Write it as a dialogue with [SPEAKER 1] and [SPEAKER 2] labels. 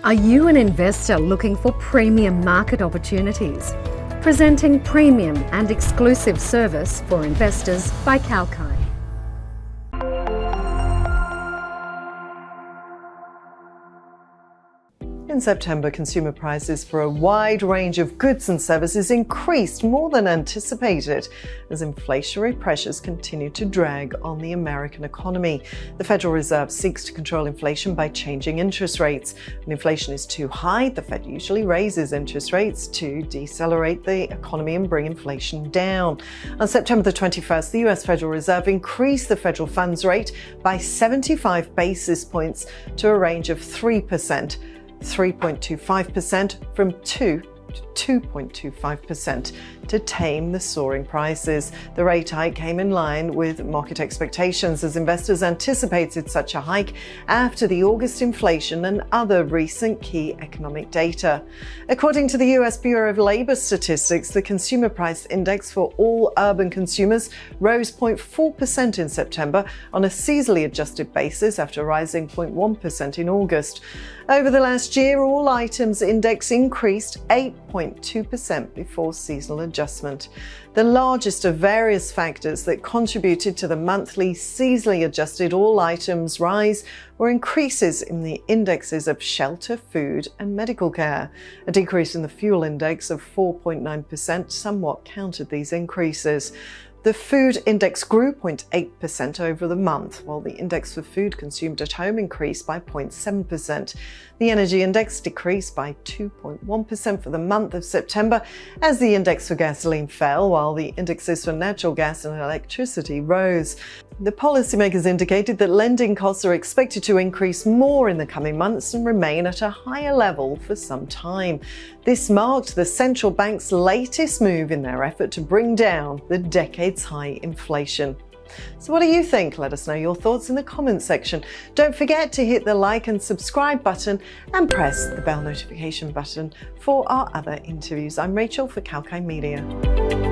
[SPEAKER 1] Are you an investor looking for premium market opportunities? Presenting premium and exclusive service for investors by Kalkine.
[SPEAKER 2] In September, consumer prices for a wide range of goods and services increased more than anticipated as inflationary pressures continue to drag on the American economy. The Federal Reserve seeks to control inflation by changing interest rates. When inflation is too high, the Fed usually raises interest rates to decelerate the economy and bring inflation down. On September the 21st, the US Federal Reserve increased the federal funds rate by 75 basis points to a range of 3%. 3.25% from 2 to 2.25% to tame the soaring prices. The rate hike came in line with market expectations as investors anticipated such a hike after the August inflation and other recent key economic data. According to the US Bureau of Labor Statistics, the consumer price index for all urban consumers rose 0.4% in September on a seasonally adjusted basis after rising 0.1% in August. Over the last year, all items index increased 8.2% before seasonal adjustment. The largest of various factors that contributed to the monthly seasonally adjusted all items rise were increases in the indexes of shelter, food and medical care. A decrease in the fuel index of 4.9% somewhat countered these increases. The food index grew 0.8% over the month, while the index for food consumed at home increased by 0.7%. The energy index decreased by 2.1% for the month of September as the index for gasoline fell, while the indexes for natural gas and electricity rose. The policymakers indicated that lending costs are expected to increase more in the coming months and remain at a higher level for some time. This marked the central bank's latest move in their effort to bring down the decades-high inflation. So what do you think? Let us know your thoughts in the comments section. Don't forget to hit the like and subscribe button and press the bell notification button for our other interviews. I'm Rachel for Kalkine Media.